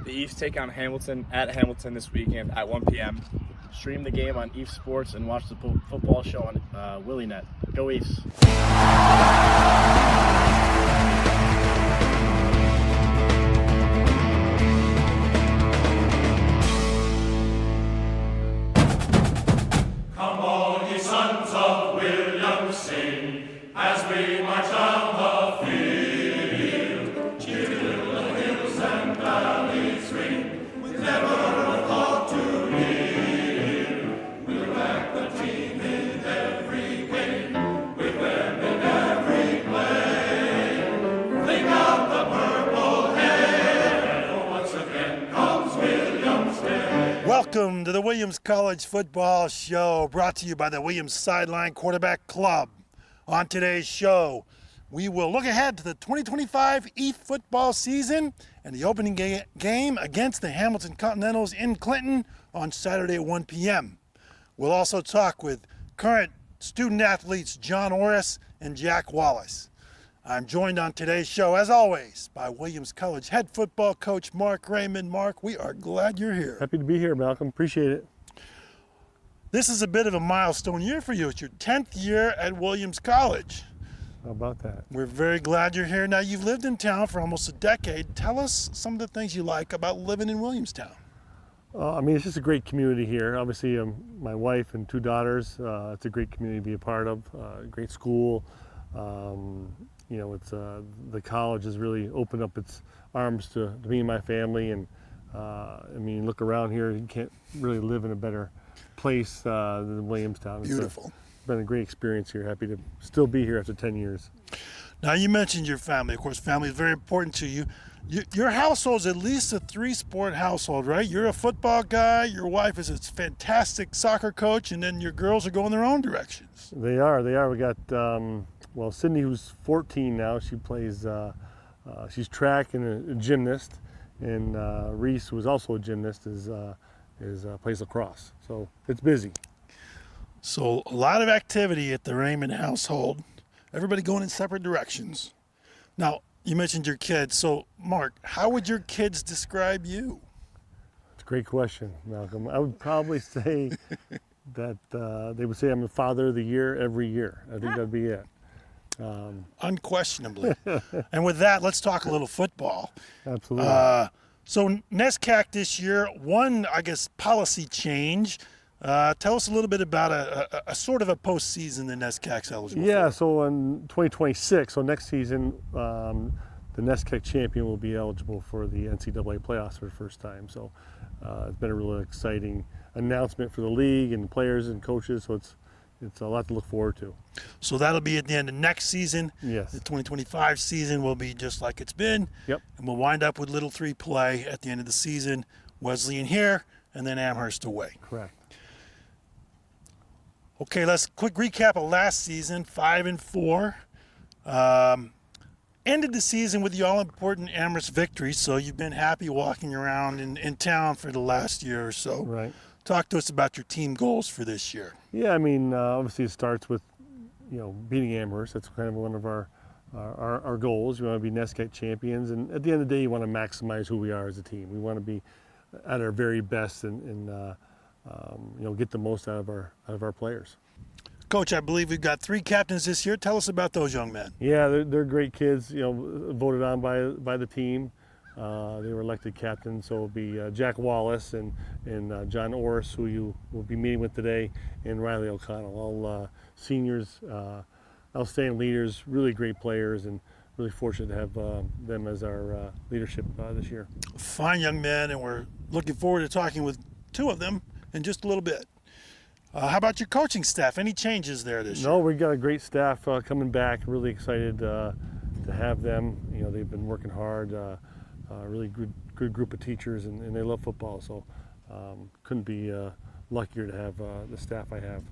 The Ephs take on Hamilton at Hamilton this weekend at 1 p.m. Stream the game on Ephs Sports and watch the football show on WillieNet. Go Ephs! Come all ye sons of William, sing as we march down the field. Cheer till the hills and valleys ring, with never a thought to yield. We'll back the team in every game, with them in every play. Fling out the purple hair, for once again comes William's day. Welcome to the Williams College Football Show, brought to you by the Williams Sideline Quarterback Club. On today's show, we will look ahead to the 2025 Ephs Football season and the opening game against the Hamilton Continentals in Clinton on Saturday at 1 p.m. We'll also talk with current student athletes Jon Oris and Jack Wallace. I'm joined on today's show, as always, by Williams College head football coach Mark Raymond. Mark, we are glad you're here. Happy to be here, Malcolm. Appreciate it. This is a bit of a milestone year for you. It's your 10th year at Williams College. How about that? We're very glad you're here. Now, you've lived in town for almost a decade. Tell us some of the things you like about living in Williamstown. It's just a great community here. Obviously, my wife and two daughters. It's a great community to be a part of. Great school. It's the college has really opened up its arms to me and my family. And look around here, you can't really live in a better place than Williamstown. Beautiful. It's been a great experience here. Happy to still be here after 10 years. Now, you mentioned your family. Of course, family is very important to you. Your household is at least a three-sport household, right? You're a football guy, your wife is a fantastic soccer coach, and then your girls are going their own directions. They are. We got, Sydney, who's 14 now, she plays, she's track and a gymnast, and Reese, who is also a gymnast, plays lacrosse. So it's busy. So a lot of activity at the Raymond household. Everybody going in separate directions. Now, you mentioned your kids. So, Mark, how would your kids describe you? It's a great question, Malcolm. I would probably say that they would say I'm the father of the year every year. I think that'd be it. Unquestionably. And with that, let's talk a little football. Absolutely. So NESCAC this year, one, policy change. Tell us a little bit about a sort of a postseason the NESCAC's eligible for. So in 2026, so next season, the NESCAC champion will be eligible for the NCAA playoffs for the first time. So it's been a really exciting announcement for the league and the players and coaches. So it's a lot to look forward to. So that'll be at the end of next season. Yes. The 2025 season will be just like it's been. Yep. And we'll wind up with Little 3 play at the end of the season. Wesleyan here, and then Amherst away. Correct. Okay, let's quick recap of last season, 5-4. Ended the season with the all-important Amherst victory, so you've been happy walking around in town for the last year or so. Right. Talk to us about your team goals for this year. Yeah, obviously it starts with, beating Amherst. That's kind of one of our goals. We want to be NESCAC champions, and at the end of the day, you want to maximize who we are as a team. We want to be at our very best and get the most out of our players. Coach, I believe we've got 3 captains this year. Tell us about those young men. Yeah, they're great kids. Voted on by the team. They were elected captains. So it'll be Jack Wallace and Jon Oris, who you will be meeting with today, and Riley O'Connell. All seniors, outstanding leaders, really great players, and really fortunate to have them as our leadership this year. Fine young men, and we're looking forward to talking with 2 of them in just a little bit. How about your coaching staff? Any changes there this year? No, we've got a great staff coming back. Really excited to have them. They've been working hard. Really good group of teachers, and they love football. So couldn't be luckier to have the staff I have.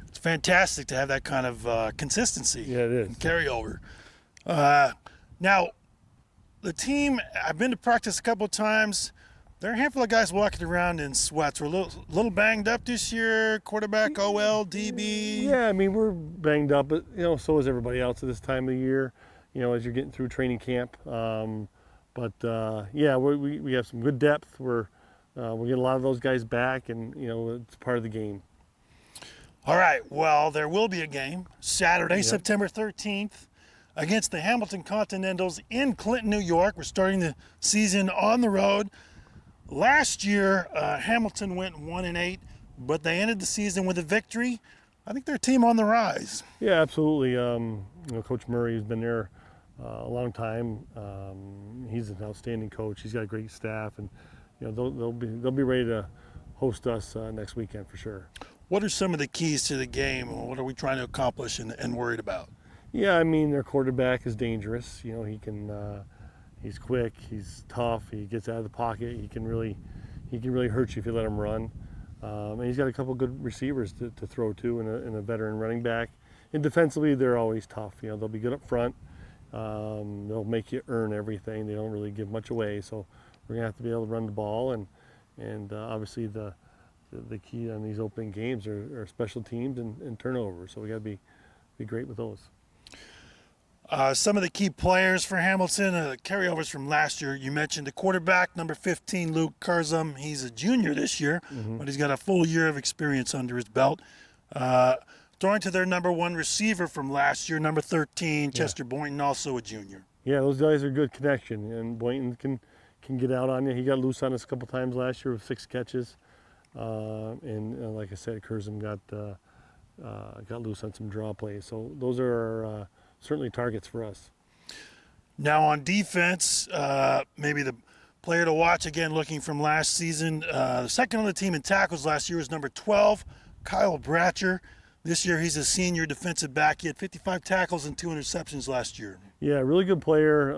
It's fantastic to have that kind of consistency. Yeah, it is. And carryover. Now, the team, I've been to practice a couple of times. There are a handful of guys walking around in sweats. We're a little banged up this year. Quarterback, OL, DB. Yeah, we're banged up, but so is everybody else at this time of the year. As you're getting through training camp. But yeah, we have some good depth. We're getting a lot of those guys back, and it's part of the game. All right, well, there will be a game Saturday, September 13th, against the Hamilton Continentals in Clinton, New York. We're starting the season on the road. Last year, Hamilton went 1-8, but they ended the season with a victory. I think they're a team on the rise. Yeah, absolutely. Coach Murray has been there a long time. He's an outstanding coach. He's got a great staff, and they'll be ready to host us next weekend for sure. What are some of the keys to the game? What are we trying to accomplish and worried about? Yeah, I mean, their quarterback is dangerous. He can, he's quick, he's tough, he gets out of the pocket, he can really hurt you if you let him run. And he's got a couple good receivers to throw to, and a veteran running back. And defensively, they're always tough. They'll be good up front. They'll make you earn everything. They don't really give much away, so we're gonna have to be able to run the ball, and obviously the key on these opening games are special teams and turnovers. So we got to be great with those. Some of the key players for Hamilton, carryovers from last year. You mentioned the quarterback, number 15, Luke Curzum. He's a junior this year, but he's got a full year of experience under his belt. Throwing to their number 1 receiver from last year, number 13, Chester Boynton, also a junior. Yeah, those guys are good connection, and Boynton can get out on you. He got loose on us a couple times last year with 6 catches. And like I said, Curzum got loose on some draw plays. So those are certainly targets for us. Now on defense, maybe the player to watch again, looking from last season. The second on the team in tackles last year was number 12, Kyle Bratcher. This year he's a senior defensive back. He had 55 tackles and 2 interceptions last year. Yeah, really good player.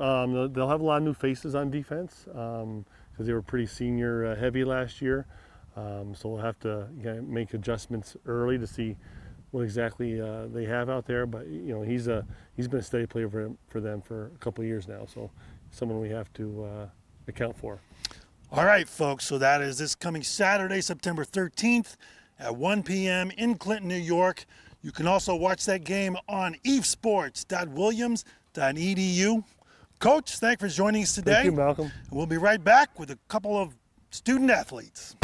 They'll have a lot of new faces on defense because they were pretty senior heavy last year. So we'll have to make adjustments early to see what exactly they have out there. But he's been a steady player for them for a couple of years now. So someone we have to account for. All right, folks. So that is this coming Saturday, September 13th at 1 p.m. in Clinton, New York. You can also watch that game on ephsports.williams.edu. Coach, thanks for joining us today. Thank you, Malcolm. We'll be right back with a couple of student athletes.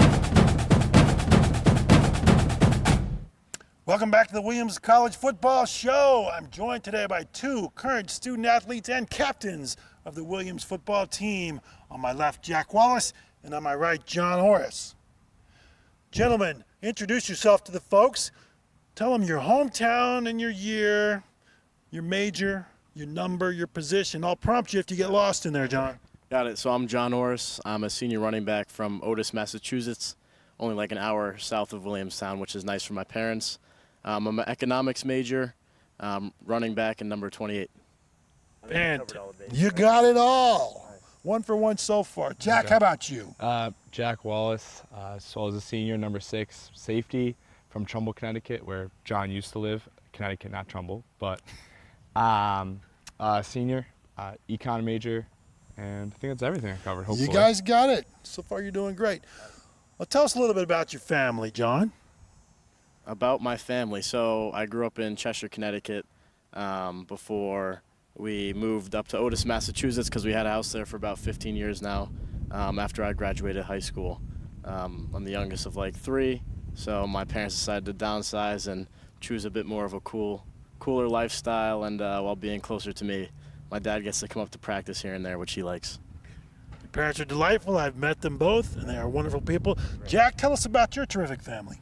Welcome back to the Williams College Football Show. I'm joined today by 2 current student athletes and captains of the Williams football team. On my left, Jack Wallace, and on my right, Jon Oris. Gentlemen, introduce yourself to the folks. Tell them your hometown and your year, your major, your number, your position. I'll prompt you if you get lost in there, Jon. Got it. So I'm Jon Oris. I'm a senior running back from Otis, Massachusetts, only like an hour south of Williamstown, which is nice for my parents. I'm an economics major, running back, and number 28. And you got it all. 1 for 1 so far. Jack, how about you? Jack Wallace, so as a senior, number 6, safety from Trumbull, Connecticut, where John used to live. Connecticut, not Trumbull, but senior, econ major, and I think that's everything I covered, hopefully. You guys got it. So far, you're doing great. Well, tell us a little bit about your family, Jon. About my family. So I grew up in Cheshire, Connecticut before we moved up to Otis, Massachusetts, because we had a house there for about 15 years now after I graduated high school. I'm the youngest of like 3, so my parents decided to downsize and choose a bit more of a cooler lifestyle, and while being closer to me. My dad gets to come up to practice here and there, which he likes. Your parents are delightful. I've met them both, and they are wonderful people. Jack, tell us about your terrific family.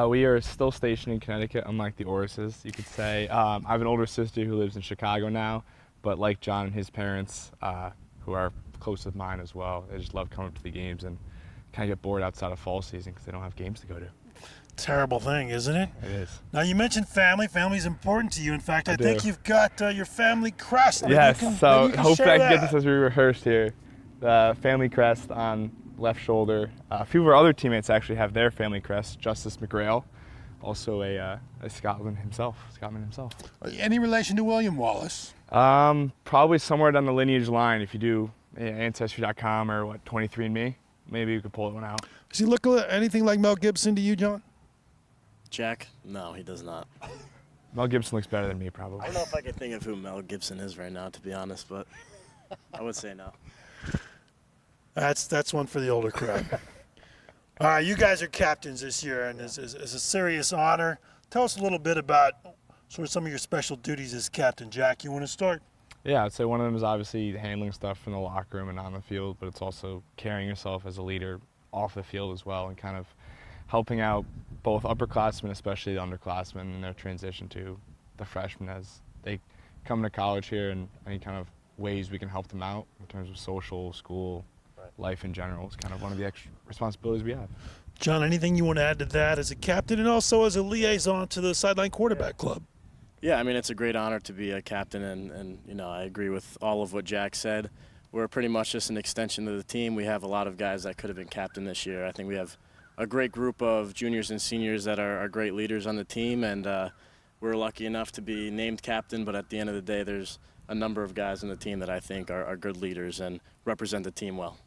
We are still stationed in Connecticut, unlike the Orises, you could say. I have an older sister who lives in Chicago now, but like John and his parents, who are close with mine as well, they just love coming up to the games and kind of get bored outside of fall season because they don't have games to go to. Terrible thing, isn't it? It is. Now, you mentioned family. Family's important to you. In fact, I think you've got your family crest. Yes, so hopefully I can get this as we rehearsed here. The family crest on left shoulder. A few of our other teammates actually have their family crest. Justice McGrail, also a Scotsman himself. Any relation to William Wallace? Probably somewhere down the lineage line. If you do Ancestry.com or 23andMe, maybe you could pull one out. Does he look anything like Mel Gibson to you, Jon? Jack? No, he does not. Mel Gibson looks better than me, probably. I don't know if I can think of who Mel Gibson is right now, to be honest, but I would say no. That's one for the older crowd. All right, you guys are captains this year, and it's a serious honor. Tell us a little bit about sort of some of your special duties as captain. Jack, you want to start? Yeah, I'd say one of them is obviously handling stuff in the locker room and on the field, but it's also carrying yourself as a leader off the field as well and kind of helping out both upperclassmen, especially the underclassmen, in their transition to the freshmen as they come to college here, and any kind of ways we can help them out in terms of social, school, life in general is kind of one of the extra responsibilities we have. John, anything you want to add to that as a captain and also as a liaison to the Sideline Quarterback Club? Yeah, I mean, it's a great honor to be a captain, and you know, I agree with all of what Jack said. We're pretty much just an extension of the team. We have a lot of guys that could have been captain this year. I think we have a great group of juniors and seniors that are great leaders on the team, and we're lucky enough to be named captain, but at the end of the day, there's a number of guys on the team that I think are good leaders and represent the team well.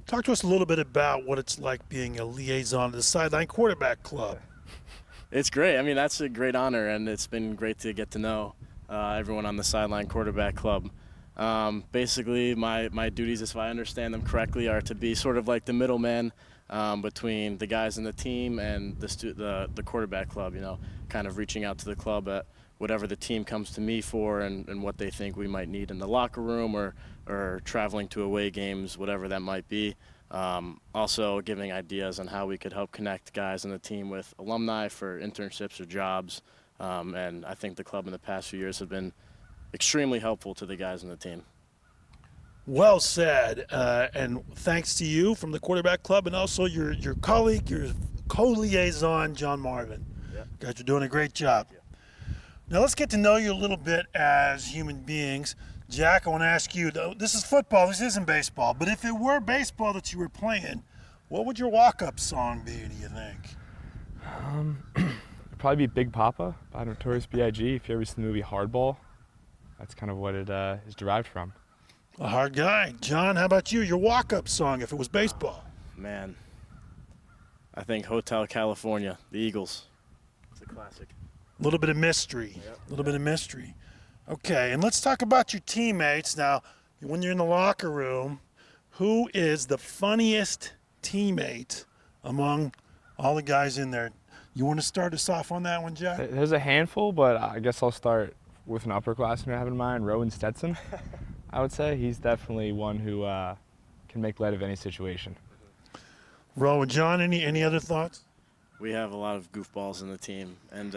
Talk to us a little bit about what it's like being a liaison to the Sideline Quarterback Club. It's great. I mean, that's a great honor, and it's been great to get to know everyone on the Sideline Quarterback Club. Basically, my duties, if I understand them correctly, are to be sort of like the middleman between the guys in the team and the quarterback club, you know, kind of reaching out to the club at whatever the team comes to me for and what they think we might need in the locker room or traveling to away games, whatever that might be. Also giving ideas on how we could help connect guys in the team with alumni for internships or jobs. And I think the club in the past few years have been extremely helpful to the guys in the team. Well said, and thanks to you from the Quarterback Club and also your colleague, your co-liaison, John Marvin. Yep. You guys are doing a great job. Yep. Now let's get to know you a little bit as human beings. Jack, I want to ask you, this is football, this isn't baseball, but if it were baseball that you were playing, what would your walk-up song be, do you think? It'd probably be Big Papa by Notorious B.I.G. If you ever seen the movie Hardball, that's kind of what it is derived from. A hard guy. John, how about you? Your walk-up song if it was baseball? Man, I think Hotel California, the Eagles. It's a classic. A little bit of mystery. A little bit of mystery. Okay, and let's talk about your teammates. Now, when you're in the locker room, who is the funniest teammate among all the guys in there? You want to start us off on that one, Jack? There's a handful, but I guess I'll start with an upperclassman I have in mind, Rowan Stetson. I would say he's definitely one who can make light of any situation. Rowan, John, any other thoughts? We have a lot of goofballs in the team, and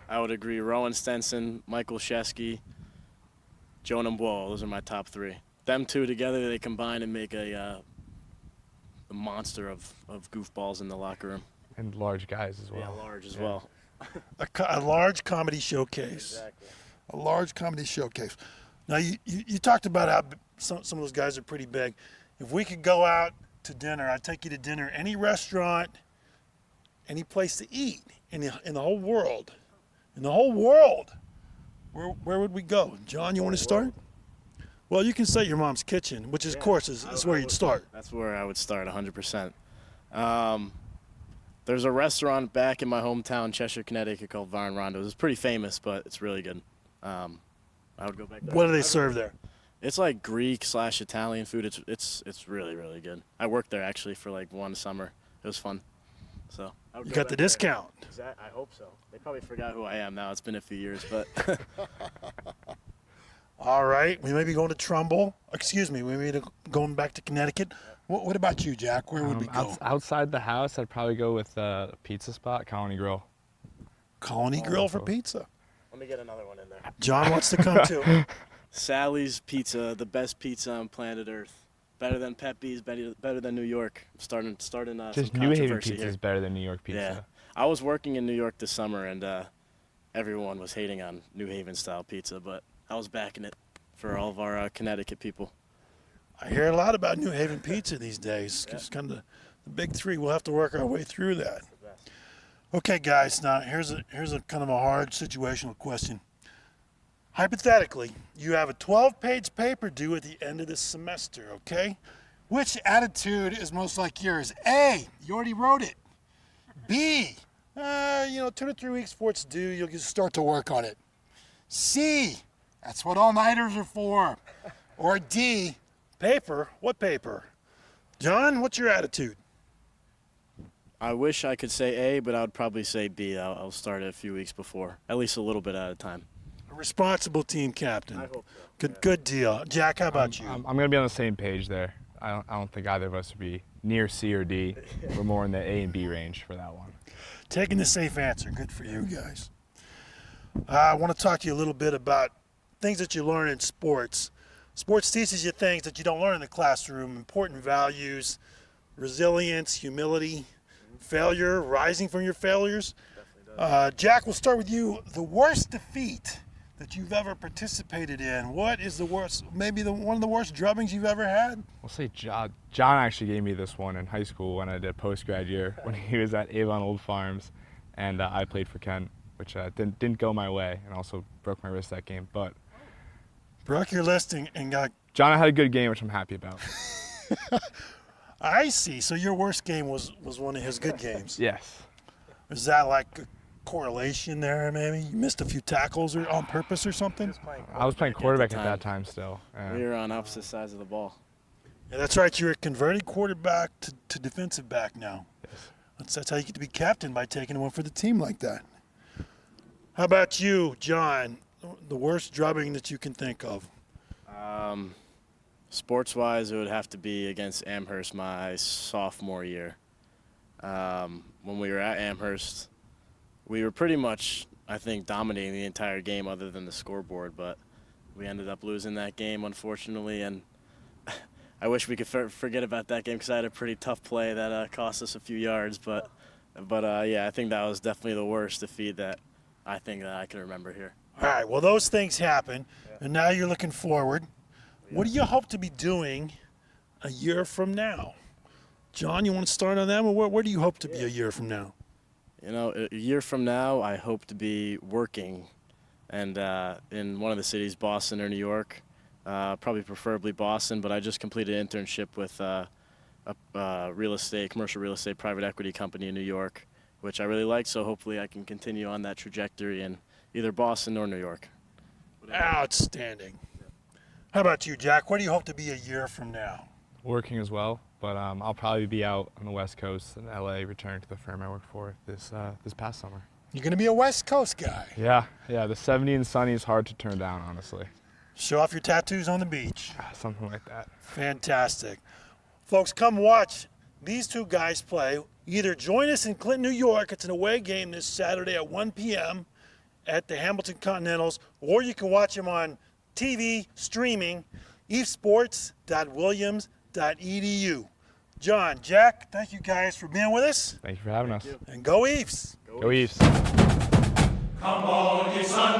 I would agree. Rowan Stenson, Michael Shesky, Joe Nambuo, those are my top three. Them two together, they combine and make a monster of goofballs in the locker room. And large guys as well. Yeah, large as well. A large comedy showcase. Exactly. A large comedy showcase. Now, you talked about how some of those guys are pretty big. If we could go out to dinner, I'd take you to dinner, any restaurant, any place to eat in the whole world. In the whole world, where would we go? John, you want to start? Well, you can say your mom's kitchen, which, of course, is where you'd start. That's where I would start, 100%. There's a restaurant back in my hometown, Cheshire, Connecticut, called Varn Rondo's. It's pretty famous, but it's really good. I would go back there. What do they serve there? It's like Greek/Italian food. It's really, really good. I worked there actually for like one summer. It was fun. So I would You go got back the there. discount. I hope so. They probably forgot who I am now. It's been a few years, but All right, we may be going to Trumbull. Excuse me, we may be going back to Connecticut. What about you, Jack? Where would we go? Outside the house, I'd probably go with a pizza spot, Colony Grill. Colony Grill for pizza. let me get another one in there. John wants to come too. Sally's Pizza, the best pizza on planet Earth. Better than Pepe's, better than New York. Starting Just some New Haven controversy pizza here. is better than New York pizza. Yeah, I was working in New York this summer, and everyone was hating on New Haven style pizza, but I was backing it for all of our Connecticut people. I hear a lot about New Haven pizza these days. It's kind of the big three. We'll have to work our way through that. Okay, guys. Now here's a kind of a hard situational question. Hypothetically, you have a 12-page paper due at the end of this semester. Okay, which attitude is most like yours? A, you already wrote it. B, 2 to 3 weeks before it's due, you'll just start to work on it. C, that's what all-nighters are for. Or D, Paper? What paper? John, what's your attitude? I wish I could say A, but I would probably say B. I'll start it a few weeks before, at least a little bit at a time. A responsible team captain. I hope so. Good deal. Jack, how about you? I'm going to be on the same page there. I don't think either of us would be near C or D. We're more in the A and B range for that one. Taking the safe answer. Good for you guys. I want to talk to you a little bit about things that you learn in sports. Sports teaches you things that you don't learn in the classroom, important values, resilience, humility, failure, rising from your failures. Jack, we'll start with you. The worst defeat that you've ever participated in. What is the worst, maybe one of the worst drubbings you've ever had? We'll say John actually gave me this one in high school when I did post-grad year when he was at Avon Old Farms, and I played for Kent, which didn't go my way, and also broke my wrist that game. But Broke your list and got... John had a good game, which I'm happy about. I see. So your worst game was one of his good games. Yes. Is that like a correlation there, maybe? You missed a few tackles or on purpose or something? I was playing quarterback at that time still. We were on opposite sides of the ball. Yeah, that's right. You're a converted quarterback to defensive back now. Yes. That's how you get to be captain, by taking one for the team like that. How about you, John? The worst drubbing that you can think of? Sports-wise, it would have to be against Amherst my sophomore year. When we were at Amherst, we were pretty much, I think, dominating the entire game other than the scoreboard, but we ended up losing that game, unfortunately, and I wish we could forget about that game because I had a pretty tough play that cost us a few yards, but yeah, I think that was definitely the worst defeat that I think that I can remember here. All right, well, those things happen, and now you're looking forward. What do you hope to be doing a year from now? John, you want to start on that? Or where do you hope to be a year from now? You know, a year from now, I hope to be working and in one of the cities, Boston or New York, probably preferably Boston, but I just completed an internship with a commercial real estate private equity company in New York, which I really liked, so hopefully I can continue on that trajectory in either Boston or New York. Outstanding. How about you, Jack? Where do you hope to be a year from now? Working as well, but I'll probably be out on the West Coast in LA, returning to the firm I work for this past summer. You're going to be a West Coast guy. Yeah, the 70 and sunny is hard to turn down, honestly. Show off your tattoos on the beach. Something like that. Fantastic. Folks, come watch these two guys play. Either join us in Clinton, New York. It's an away game this Saturday at 1 p.m. at the Hamilton Continentals, or you can watch them on TV streaming, ephsports.williams.edu. John, Jack, thank you guys for being with us. Thank you for having us. And go Ephs. Go Ephs. Come all ye sons